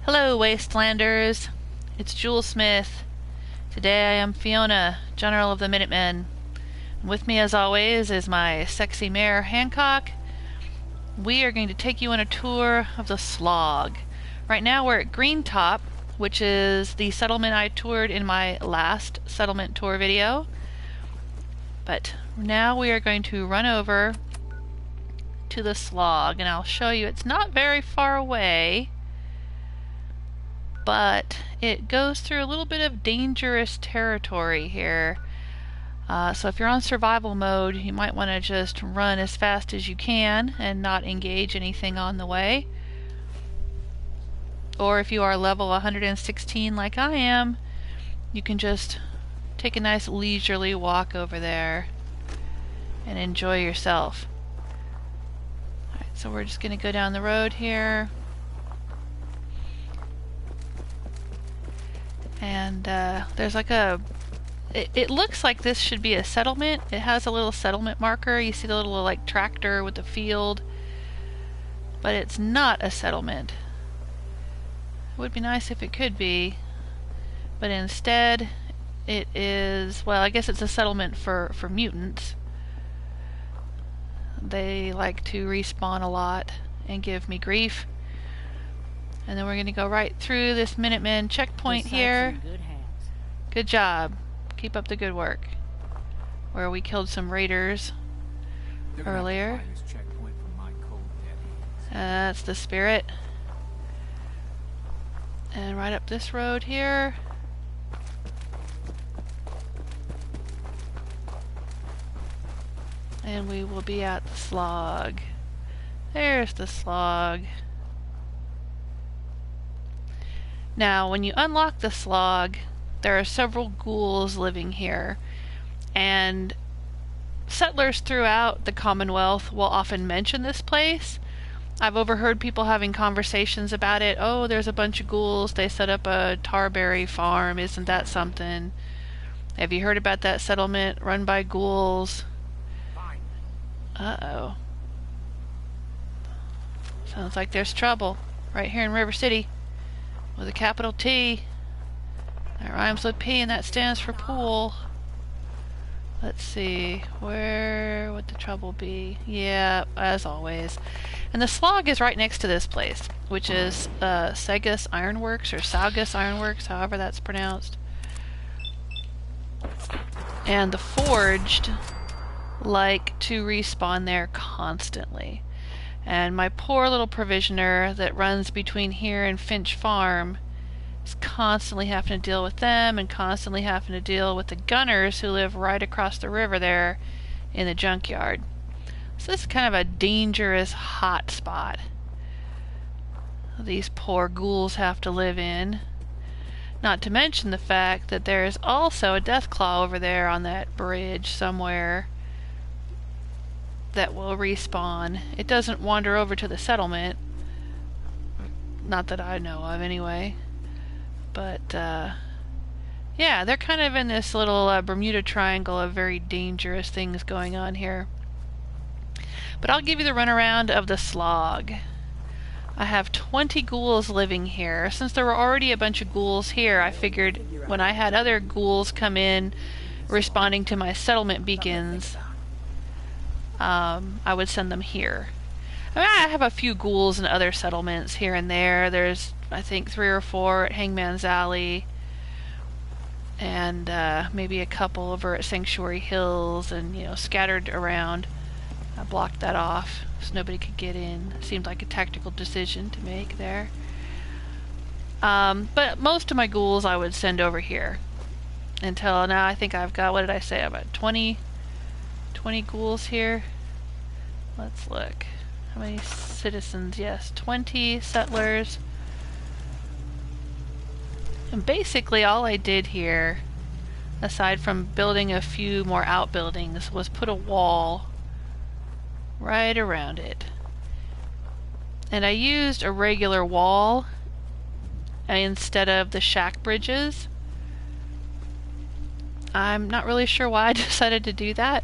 Hello, Wastelanders. It's Jewel Smith. Today I am Fiona, General of the Minutemen. And with me, as always, is my sexy mare, Hancock. We are going to take you on a tour of the Slog. Right now we're at Green Top, which is the settlement I toured in my last settlement tour video. But now we are going to run over to the Slog, and I'll show you it's not very far away, but it goes through a little bit of dangerous territory here. So if you're on survival mode, you might want to just run as fast as you can and not engage anything on the way. Or if you are level 116 like I am, you can just take a nice leisurely walk over there and enjoy yourself. Alright, so we're just going to go down the road here. And there's like it looks like this should be a settlement. It has a little settlement marker. You see the little like tractor with the field, but it's not a settlement. It would be nice if it could be, but instead it is, well, I guess it's a settlement for mutants. They like to respawn a lot and give me grief. And then we're going to go right through this Minutemen checkpoint here. Good job. Keep up the good work. Where we killed some raiders earlier. That's the spirit. And right up this road here. And we will be at the Slog. There's the Slog. Now, when you unlock the Slog, there are several ghouls living here, and settlers throughout the Commonwealth will often mention this place. I've overheard people having conversations about it. Oh, there's a bunch of ghouls. They set up a tarberry farm. Isn't that something? Have you heard about that settlement run by ghouls? Uh-oh. Sounds like there's trouble right here in River City. With a capital T. That rhymes with P and that stands for pool. Let's see, where would the trouble be? Yeah, as always. And the Slog is right next to this place, which is Segus Ironworks, or Saugus Ironworks, however that's pronounced. And the Forged like to respawn there constantly. And my poor little provisioner that runs between here and Finch Farm is constantly having to deal with them and constantly having to deal with the gunners who live right across the river there in the junkyard. So this is kind of a dangerous hot spot these poor ghouls have to live in. Not to mention the fact that there is also a Deathclaw over there on that bridge somewhere that will respawn. It doesn't wander over to the settlement. Not that I know of anyway. But yeah, they're kind of in this little Bermuda Triangle of very dangerous things going on here. But I'll give you the runaround of the Slog. I have 20 ghouls living here. Since there were already a bunch of ghouls here, I figured when I had other ghouls come in responding to my settlement beacons, I would send them here. I mean, I have a few ghouls in other settlements here and there. There's, I think, 3 or 4 at Hangman's Alley, and maybe a couple over at Sanctuary Hills, and scattered around. I blocked that off so nobody could get in. Seemed like a tactical decision to make there. But most of my ghouls I would send over here. Until now, I think I've got, what did I say, about 20 ghouls here. Let's look. How many citizens? Yes, 20 settlers. And basically all I did here, aside from building a few more outbuildings, was put a wall right around it. And I used a regular wall instead of the shack bridges. I'm not really sure why I decided to do that.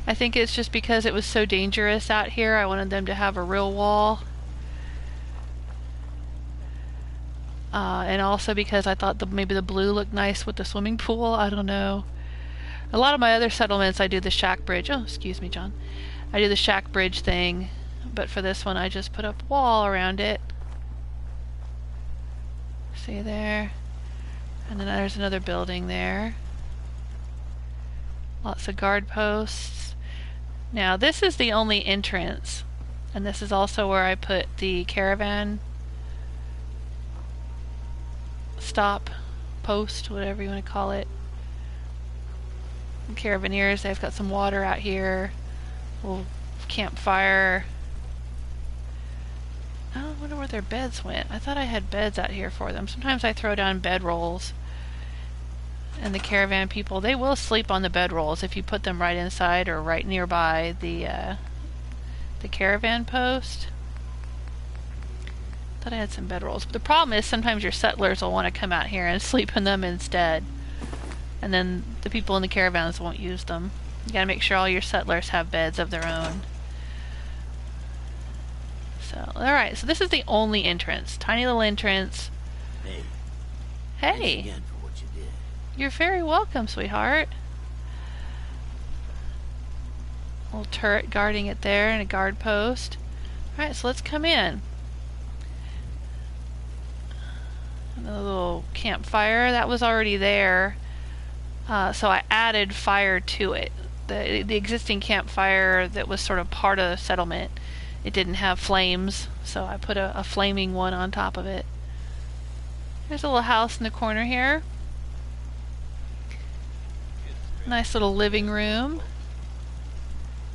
I think it's just because it was so dangerous out here. I wanted them to have a real wall. and also because I thought maybe the blue looked nice with the swimming pool. I don't know. A lot of my other settlements I do the shack bridge. Oh, excuse me, John. I do the shack bridge thing, but for this one I just put up a wall around it. See there? And then there's another building there. Lots of guard posts. Now this is the only entrance, and this is also where I put the caravan stop post, whatever you want to call it. Caravaneers, they've got some water out here. Little campfire. I wonder where their beds went. I thought I had beds out here for them. Sometimes I throw down bed rolls. And the caravan people, they will sleep on the bed rolls if you put them right inside or right nearby the caravan post. Thought I had some bed rolls. But the problem is sometimes your settlers will want to come out here and sleep in them instead. And then the people in the caravans won't use them. You gotta make sure all your settlers have beds of their own. So, alright, so this is the only entrance. Tiny little entrance. Hey. Hey. Thanks again for what you did. You're very welcome, sweetheart. Little turret guarding it there and a guard post. Alright, so let's come in. Another little campfire. That was already there. So I added fire to it. The existing campfire that was sort of part of the settlement, it didn't have flames, so I put a flaming one on top of it. There's a little house in the corner here. Nice little living room.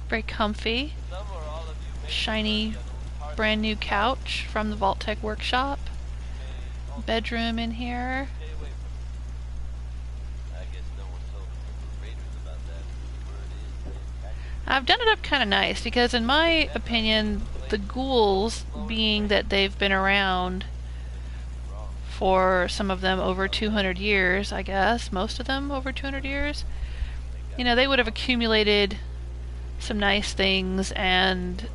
Very comfy. Shiny brand new couch from the Vault-Tec workshop. Bedroom in here. I've done it up kind of nice because in my opinion the ghouls, being that they've been around for some of them over 200 years, I guess, most of them over 200 years, you know, they would have accumulated some nice things and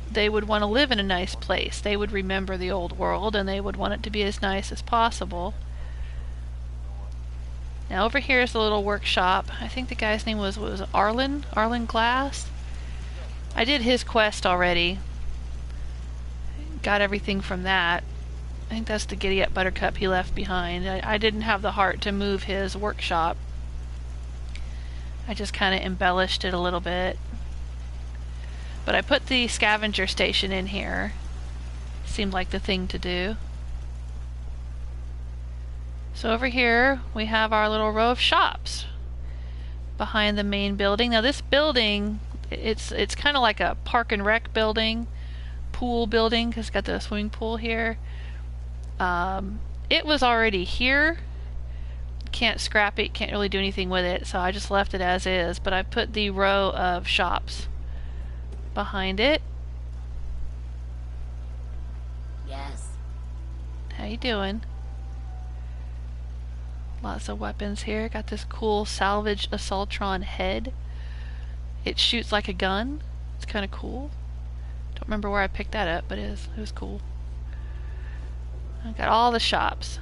they would want to live in a nice place. They would remember the old world and they would want it to be as nice as possible. Now over here is the little workshop. I think the guy's name was Arlen Glass. I did his quest already. Got everything from that. I think that's the Giddy Up Buttercup he left behind. I didn't have the heart to move his workshop. I just kind of embellished it a little bit. But I put the scavenger station in here. Seemed like the thing to do. So over here we have our little row of shops behind the main building. Now this building, it's kind of like a park and rec building, pool building, because it's got the swimming pool here. It was already here. Can't scrap it, can't really do anything with it, so I just left it as is, but I put the row of shops behind it. Yes. How you doing? Lots of weapons here. Got this cool salvaged Assaultron head. It shoots like a gun. It's kind of cool. Don't remember where I picked that up, but it was cool. I got all the shops.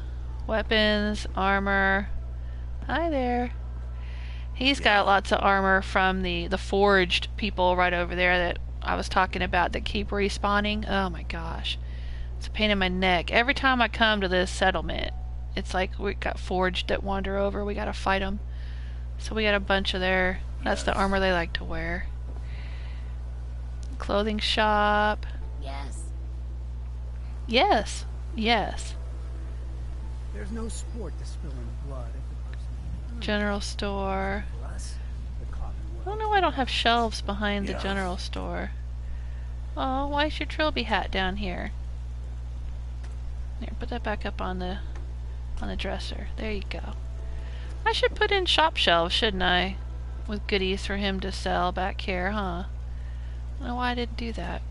Weapons, armor. Hi there. He's got lots of armor from the forged people right over there that I was talking about that keep respawning. Oh my gosh. It's a pain in my neck. Every time I come to this settlement, it's like we got forged that wander over. We gotta fight them. So we got a bunch of their... That's the armor they like to wear. Clothing shop. Yes. Yes. Yes. There's no sport to spilling blood if the person... General store. For us, the Commonwealth. I don't know why I don't have shelves behind the general store. Oh, why is your trilby hat down here? Here, put that back up on the dresser. There you go. I should put in shop shelves, shouldn't I? With goodies for him to sell back here, huh? I don't know why I didn't do that.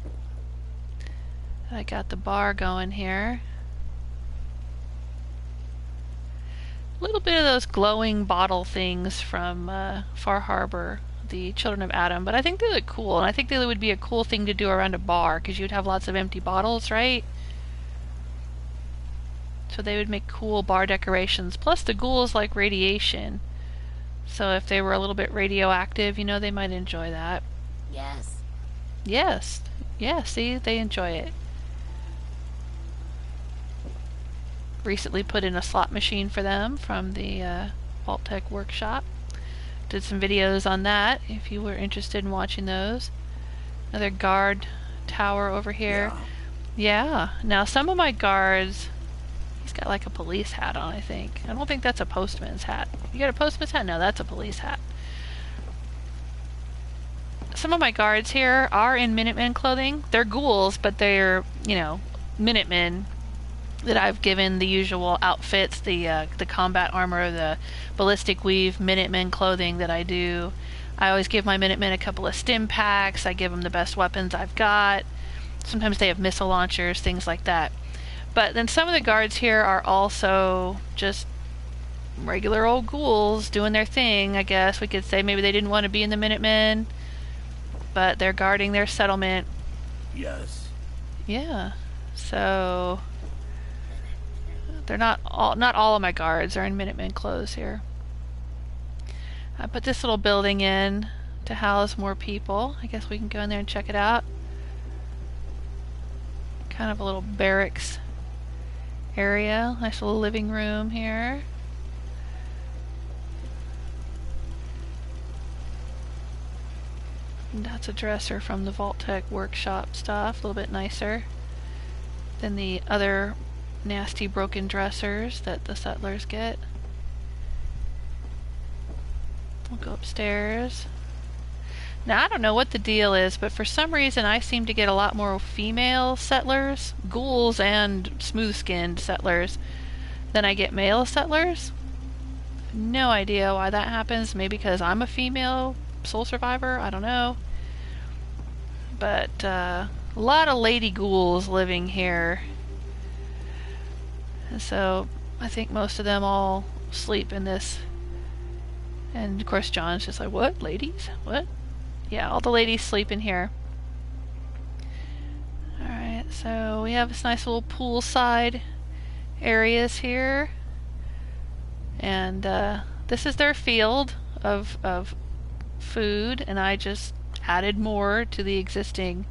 I got the bar going here. A little bit of those glowing bottle things from Far Harbor, the Children of Adam, but I think they look cool, and I think they would be a cool thing to do around a bar, because you'd have lots of empty bottles, right? So they would make cool bar decorations. Plus the ghouls like radiation. So if they were a little bit radioactive, you know, they might enjoy that. Yes. Yes. Yeah, see, they enjoy it. Recently put in a slot machine for them from the Vault-Tec workshop. Did some videos on that if you were interested in watching those. Another guard tower over here. Yeah. Now some of my guards, he's got like a police hat on, I think. I don't think that's a postman's hat. You got a postman's hat? No, that's a police hat. Some of my guards here are in Minutemen clothing. They're ghouls, but they're, you know, Minutemen that I've given the usual outfits, the combat armor, the ballistic weave, Minutemen clothing that I do. I always give my Minutemen a couple of stim packs. I give them the best weapons I've got. Sometimes they have missile launchers, things like that. But then some of the guards here are also just regular old ghouls doing their thing, I guess. We could say maybe they didn't want to be in the Minutemen, but they're guarding their settlement. Yes. Yeah. So they're not all of my guards are in Minutemen clothes here. I put this little building in to house more people. I guess we can go in there and check it out. Kind of a little barracks area. Nice little living room here. And that's a dresser from the Vault-Tec workshop stuff. A little bit nicer than the other nasty broken dressers that the settlers get. We'll go upstairs. Now I don't know what the deal is, but for some reason I seem to get a lot more female settlers, ghouls and smooth-skinned settlers, than I get male settlers. No idea why that happens. Maybe because I'm a female soul survivor, I don't know. But a lot of lady ghouls living here. And so I think most of them all sleep in this. And of course John's just like, what? Ladies? What? Yeah, all the ladies sleep in here. Alright, so we have this nice little poolside areas here. And this is their field of food, and I just added more to the existing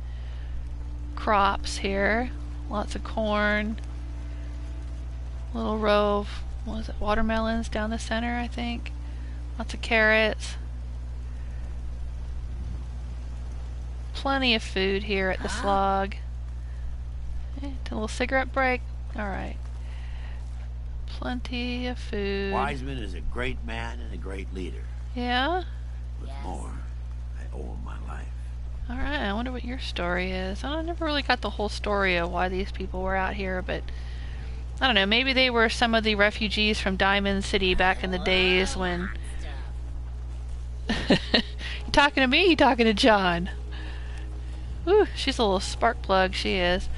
crops here. Lots of corn. Little row of, what was it, watermelons down the center, I think. Lots of carrots. Plenty of food here at the Slog. A little cigarette break. Alright. Plenty of food. Wiseman is a great man and a great leader. Yeah? With more, I owe him my life. Alright, I wonder what your story is. I never really got the whole story of why these people were out here, but I don't know, maybe they were some of the refugees from Diamond City back in the days when... You talking to me? You talking to John? Ooh, she's a little spark plug, she is.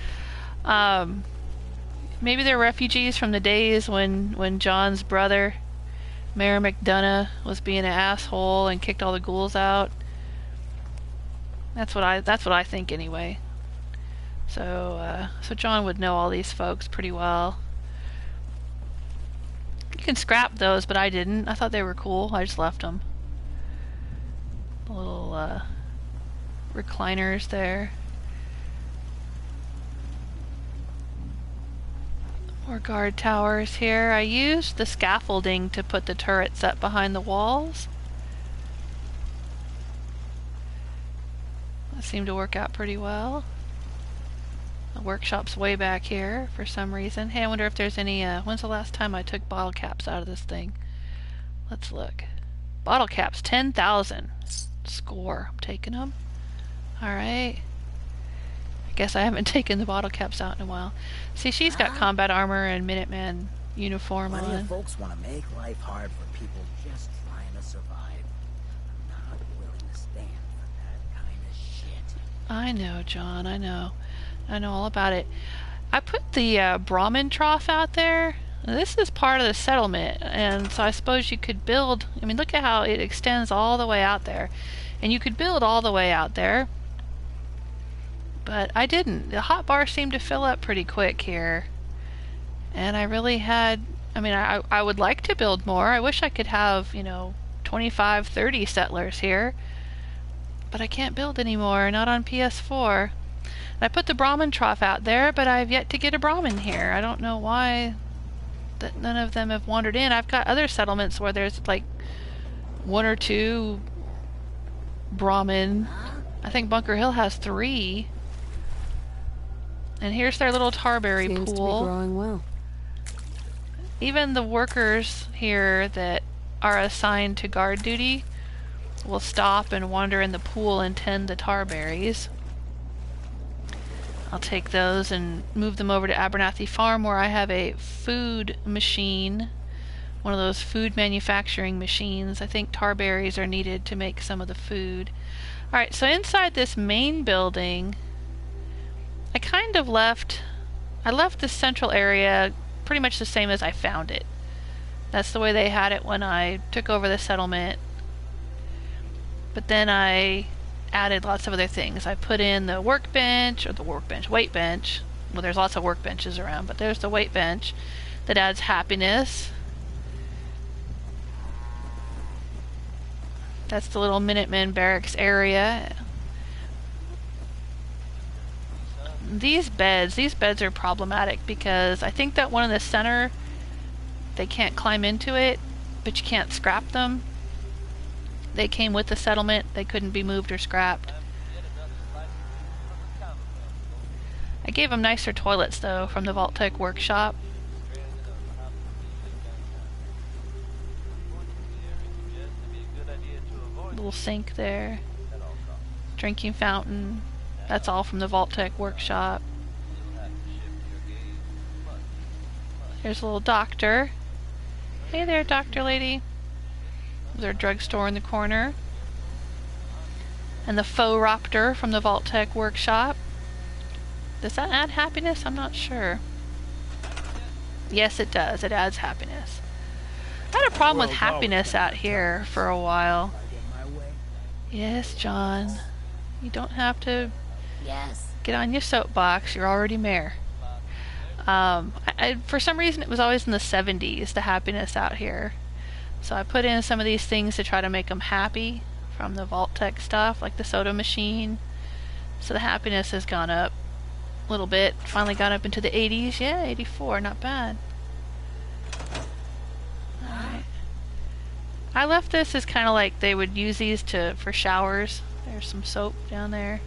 Maybe they're refugees from the days when John's brother, Mayor McDonough, was being an asshole and kicked all the ghouls out. That's what I think anyway. So John would know all these folks pretty well. You can scrap those, but I didn't. I thought they were cool. I just left them. The little recliners there. More guard towers here. I used the scaffolding to put the turrets up behind the walls. That seemed to work out pretty well. The workshop's way back here for some reason. Hey, I wonder if there's any, when's the last time I took bottle caps out of this thing? Let's look. Bottle caps, 10,000. Score. I'm taking them. Alright. I guess I haven't taken the bottle caps out in a while. See, she's got combat armor and Minuteman uniform Plenty on. of folks want to make life hard for people just trying to survive. I'm not willing to stand for that kind of shit. I know, John, I know. I know all about it. I put the Brahmin trough out there. This is part of the settlement, and so I suppose you could build... I mean, look at how it extends all the way out there. And you could build all the way out there. But I didn't. The hot bar seemed to fill up pretty quick here. And I really had, I mean, I would like to build more. I wish I could have, 25, 30 settlers here. But I can't build anymore, not on PS4. I put the Brahmin trough out there, but I've yet to get a Brahmin here. I don't know why that none of them have wandered in. I've got other settlements where there's like 1 or 2 Brahmin. I think Bunker Hill has 3. And here's their little tarberry Seems pool. to be growing well. Even the workers here that are assigned to guard duty will stop and wander in the pool and tend the tarberries. I'll take those and move them over to Abernathy Farm, where I have a food machine, one of those food manufacturing machines. I think tarberries are needed to make some of the food. Alright, so inside this main building, I kind of left the central area pretty much the same as I found it. That's the way they had it when I took over the settlement. But then I added lots of other things. I put in the weight bench. Well, there's lots of workbenches around, but there's the weight bench that adds happiness. That's the little Minutemen barracks area. These beds are problematic because I think that one in the center, they can't climb into it, but you can't scrap them. They came with the settlement. They couldn't be moved or scrapped. I gave them nicer toilets, though, from the Vault-Tec workshop. Little sink there. Drinking fountain. That's all from the Vault-Tec workshop. Here's a little doctor. Hey there, doctor lady. There's our drugstore in the corner. And the faux raptor from the Vault-Tec workshop. Does that add happiness? I'm not sure. Yes, it does. It adds happiness. I had a problem with happiness out here for a while. Yes, John. You don't have to get on your soapbox. You're already mayor. For some reason, it was always in the 70s, the happiness out here. So I put in some of these things to try to make them happy from the Vault-Tec stuff, like the soda machine. So the happiness has gone up a little bit. Finally got up into the 80s. Yeah, 84, not bad. Alright. I left this as kind of like they would use these for showers. There's some soap down there.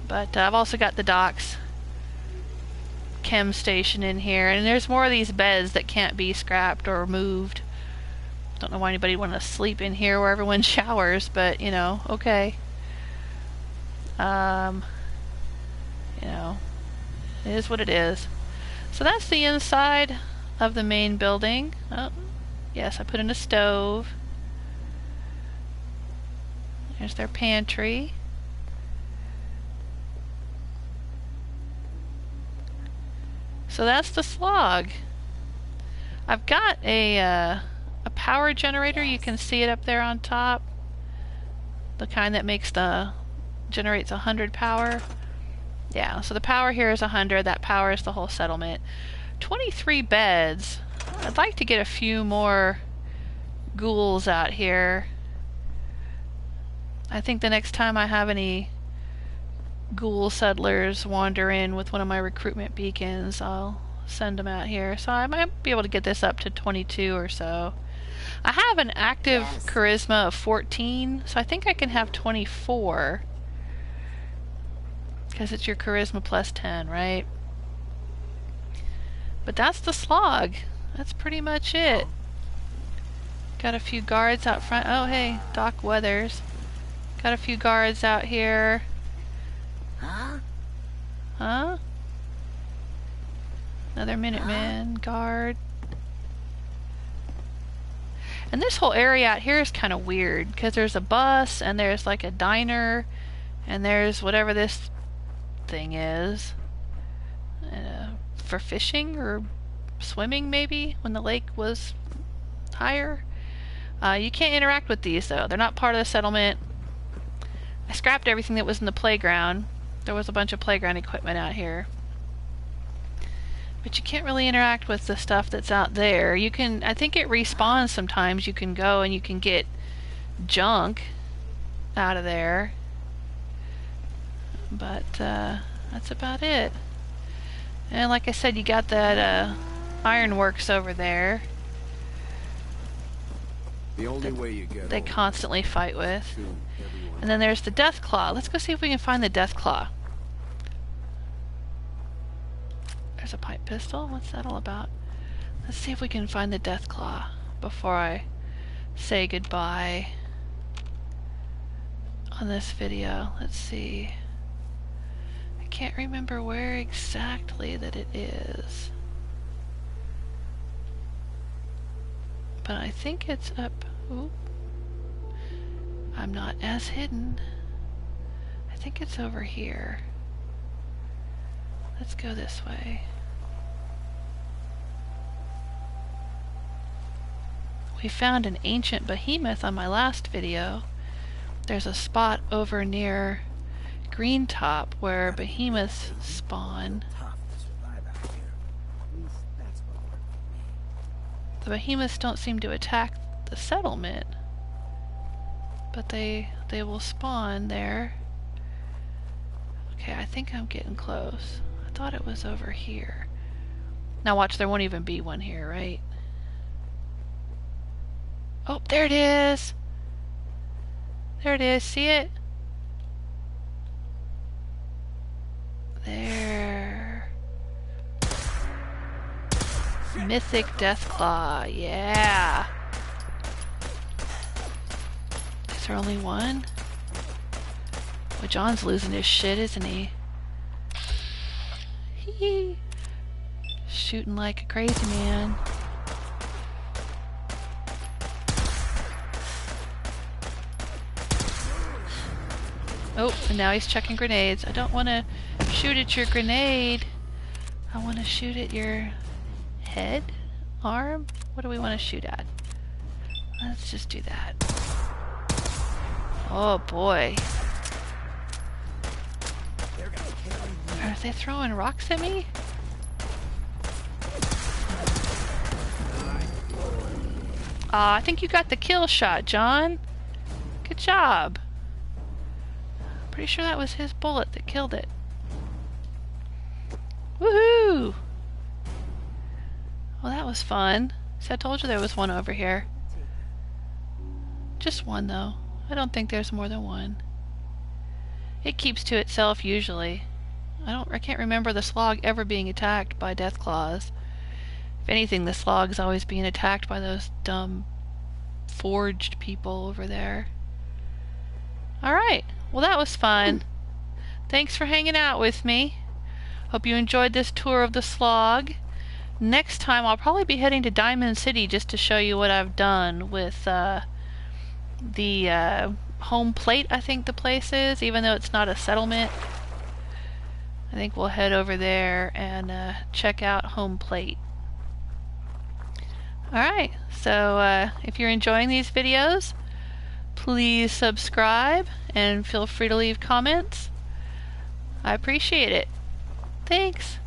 But I've also got the docks chem station in here, and there's more of these beds that can't be scrapped or moved. Don't know why anybody would want to sleep in here where everyone showers, but okay. It is what it is. So that's the inside of the main building. Oh, yes, I put in a stove. There's their pantry. So that's the Slog. I've got a power generator. You can see it up there on top. The kind that generates 100 power. Yeah, so the power here is 100. That powers the whole settlement. 23 beds. I'd like to get a few more ghouls out here. I think the next time I have any ghoul settlers wander in with one of my recruitment beacons, I'll send them out here. So I might be able to get this up to 22 or so. I have an active charisma of 14, so I think I can have 24. Because it's your charisma plus 10, right? But that's the Slog. That's pretty much it. Got a few guards out front. Oh, hey, Doc Weathers. Got a few guards out here. Huh? Another Minuteman guard. And this whole area out here is kind of weird because there's a bus and there's like a diner and there's whatever this thing is for fishing or swimming, maybe when the lake was higher. You can't interact with these though. They're not part of the settlement. I scrapped everything that was in the playground. There was a bunch of playground equipment out here. But you can't really interact with the stuff that's out there. You can, I think it respawns sometimes. You can go and you can get junk out of there. But that's about it. And like I said, you got that ironworks over there. The only way you get They constantly fight with. And then there's the death claw. Let's go see if we can find the death claw. There's a pipe pistol. What's that all about? Let's see if we can find the death claw before I say goodbye on this video. Let's see. I can't remember where exactly that it is. But I think it's up. Oop. I'm not as hidden. I think it's over here. Let's go this way. We found an ancient behemoth on my last video. There's a spot over near Green Top where behemoths spawn. The behemoths don't seem to attack the settlement, but they will spawn there. Okay, I think I'm getting close. I thought it was over here. Now watch, there won't even be one here, right? Oh, there it is! There it is, see it? There. Mythic Deathclaw, yeah! Is there only one? Well, John's losing his shit, isn't he? Hee. Shooting like a crazy man. Oh, and now he's checking grenades. I don't want to shoot at your grenade. I want to shoot at your head? Arm? What do we want to shoot at? Let's just do that. Oh boy. Are they throwing rocks at me? I think you got the kill shot, John. Good job. Pretty sure that was his bullet that killed it. Woohoo! Well, that was fun. See, I told you there was one over here. Just one, though. I don't think there's more than one. It keeps to itself usually. I can't remember the Slog ever being attacked by Deathclaws. If anything, the Slog's always being attacked by those dumb forged people over there. Alright, well that was fun. Thanks for hanging out with me. Hope you enjoyed this tour of the Slog. Next time I'll probably be heading to Diamond City just to show you what I've done with the home plate, I think the place is, even though it's not a settlement. I think we'll head over there and check out home plate. Alright, so if you're enjoying these videos, please subscribe and feel free to leave comments. I appreciate it. Thanks.